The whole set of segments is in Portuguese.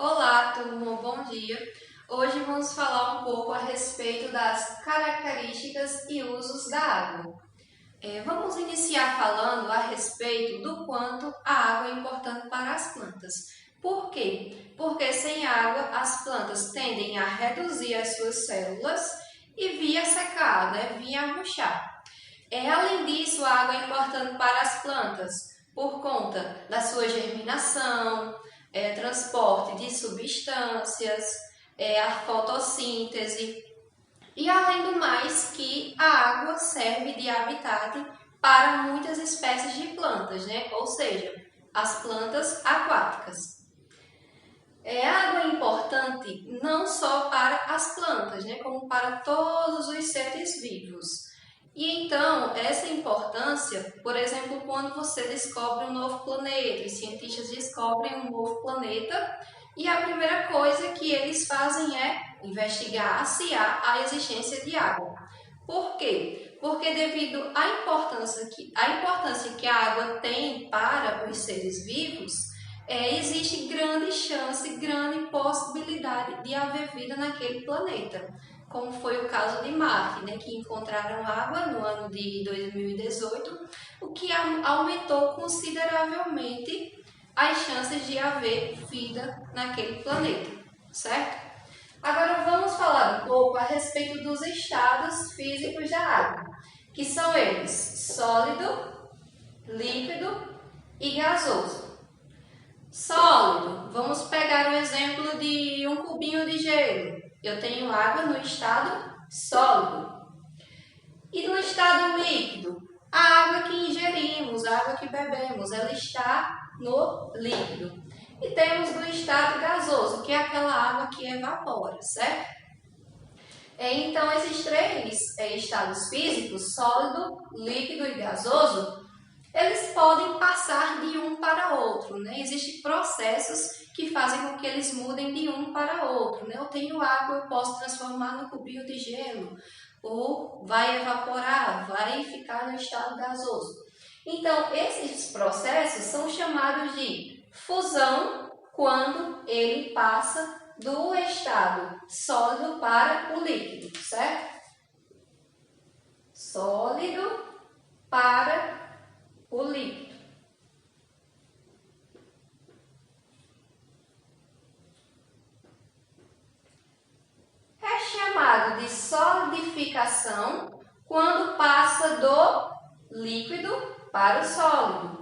Olá, turma, bom dia! Hoje vamos falar um pouco a respeito das características e usos da água. Vamos iniciar falando a respeito do quanto a água é importante para as plantas. Por quê? Porque sem água as plantas tendem a reduzir as suas células e via secar, via murchar. Além disso, a água é importante para as plantas por conta da sua germinação, transporte de substâncias, a fotossíntese e, além do mais, que a água serve de habitat para muitas espécies de plantas, ou seja, as plantas aquáticas. A água é importante não só para as plantas, como para todos os seres vivos. E então, essa importância, por exemplo, quando você descobre um novo planeta, os cientistas descobrem um novo planeta e a primeira coisa que eles fazem é investigar se há a existência de água. Por quê? Porque devido à importância que a água tem para os seres vivos, existe grande chance, grande possibilidade de haver vida naquele planeta, como foi o caso de Marte, que encontraram água no ano de 2018, o que aumentou consideravelmente as chances de haver vida naquele planeta, certo? Agora vamos falar um pouco a respeito dos estados físicos da água, que são eles: sólido, líquido e gasoso. Sólido, vamos pegar o exemplo de um cubinho de gelo. Eu tenho água no estado sólido. E no estado líquido, a água que ingerimos, a água que bebemos, ela está no líquido. E temos no estado gasoso, que é aquela água que evapora, certo? Então, esses três estados físicos, sólido, líquido e gasoso, eles podem passar de um para outro, Existem processos que fazem com que eles mudem de um para outro, Eu tenho água, eu posso transformar no cubinho de gelo, ou vai evaporar, vai ficar no estado gasoso. Então, esses processos são chamados de fusão, quando ele passa do estado sólido para o líquido, certo? Sólido para o líquido. É chamado de solidificação quando passa do líquido para o sólido.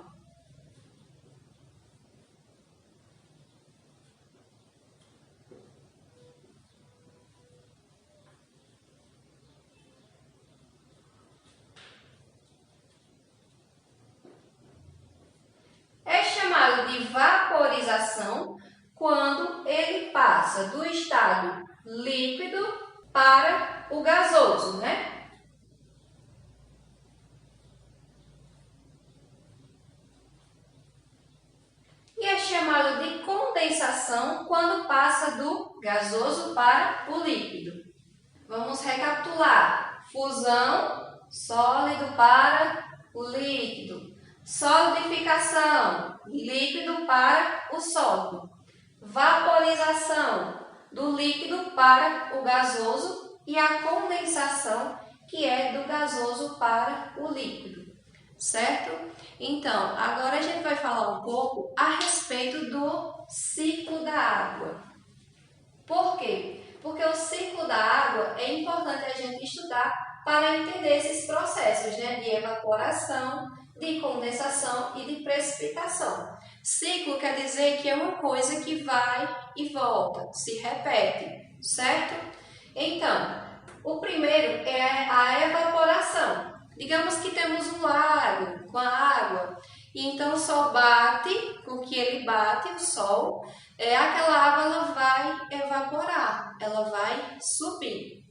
É chamado de vaporização quando ele passa do estado líquido para o gasoso, E é chamado de condensação quando passa do gasoso para o líquido. Vamos recapitular: fusão, sólido para o líquido. Solidificação, líquido para o sólido. Vaporização, do líquido para o gasoso, e a condensação, que é do gasoso para o líquido, certo? Então, agora a gente vai falar um pouco a respeito do ciclo da água. Por quê? Porque o ciclo da água é importante a gente estudar para entender esses processos, de evaporação, de condensação e de precipitação. Ciclo quer dizer que é uma coisa que vai e volta, se repete, certo? Então, o primeiro é a evaporação. Digamos que temos um lago com a água, e então o sol bate, com que ele bate, o sol, aquela água ela vai evaporar, ela vai subir.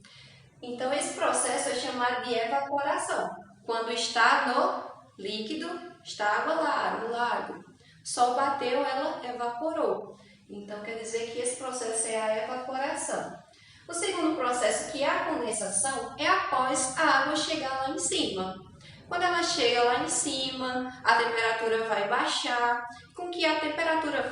Então, esse processo é chamado de evaporação. Quando está no líquido, está água lá, no lago. O sol bateu, ela evaporou. Então, quer dizer que esse processo é a evaporação. O segundo processo, que é a condensação, é após a água chegar lá em cima. Quando ela chega lá em cima, a temperatura vai baixar. Com que a temperatura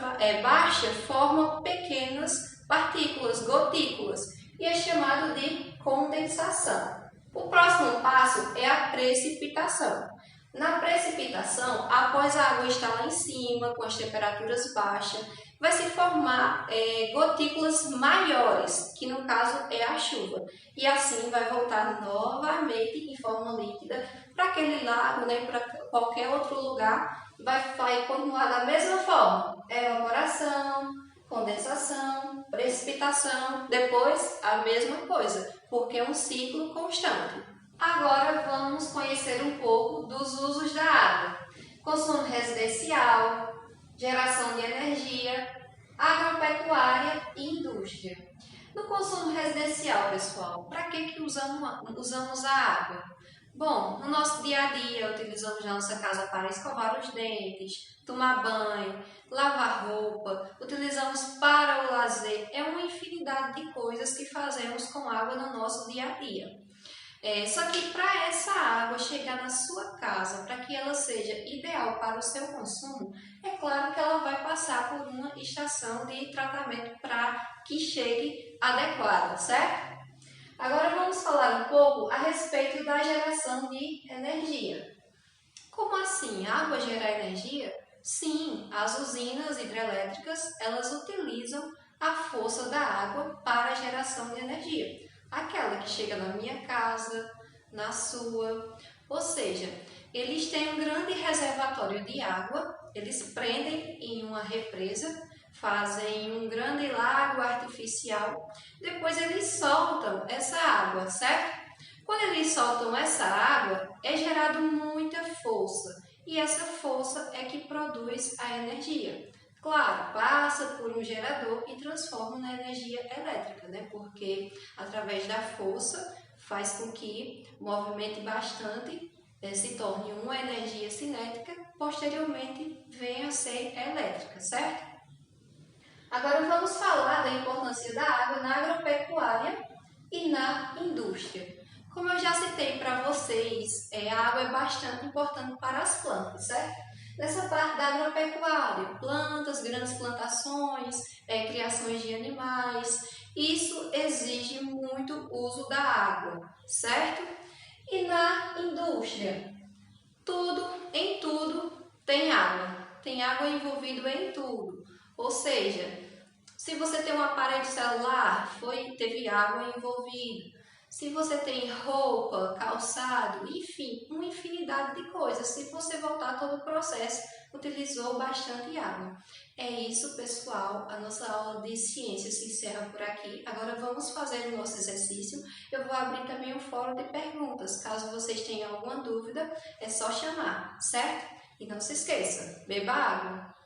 baixa, forma pequenas partículas, gotículas, e é chamado de condensação. O próximo passo é a precipitação. Na precipitação, após a água estar lá em cima, com as temperaturas baixas, vai se formar gotículas maiores, que no caso é a chuva. E assim vai voltar novamente em forma líquida para aquele lago, né, para qualquer outro lugar, vai continuar da mesma forma. Evaporação, condensação, precipitação, depois a mesma coisa, porque é um ciclo constante. Agora vamos conhecer um pouco dos usos da água. Consumo residencial, geração de energia, agropecuária e indústria. No consumo residencial, pessoal, para que usamos a água? Bom, no nosso dia a dia, utilizamos na nossa casa para escovar os dentes, tomar banho, lavar roupa, utilizamos para o lazer. É uma infinidade de coisas que fazemos com água no nosso dia a dia. Só que para essa água chegar na sua casa, para que ela seja ideal para o seu consumo, é claro que ela vai passar por uma estação de tratamento para que chegue adequada, certo? Agora vamos falar um pouco a respeito da geração de energia. Como assim? A água gera energia? Sim, as usinas hidrelétricas, elas utilizam a força da água para a geração de energia. Aquela que chega na minha casa, na sua, ou seja, eles têm um grande reservatório de água, eles prendem em uma represa, fazem um grande lago artificial, depois eles soltam essa água, certo? Quando eles soltam essa água, é gerado muita força, e essa força é que produz a energia. Claro, passa por um gerador e transforma na energia elétrica, né? Porque através da força faz com que movimente bastante, se torne uma energia cinética, posteriormente venha a ser elétrica, certo? Agora vamos falar da importância da água na agropecuária e na indústria. Como eu já citei para vocês, a água é bastante importante para as plantas, certo? Nessa parte da agropecuária, plantas, grandes plantações, criações de animais, isso exige muito uso da água, certo? E na indústria, em tudo tem água envolvida em tudo. Ou seja, se você tem um aparelho celular, teve água envolvida. Se você tem roupa, calçado, enfim, uma infinidade de coisas. Se você voltar todo o processo, utilizou bastante água. É isso, pessoal. A nossa aula de ciência se encerra por aqui. Agora vamos fazer o nosso exercício. Eu vou abrir também um fórum de perguntas. Caso vocês tenham alguma dúvida, é só chamar, certo? E não se esqueça, beba água.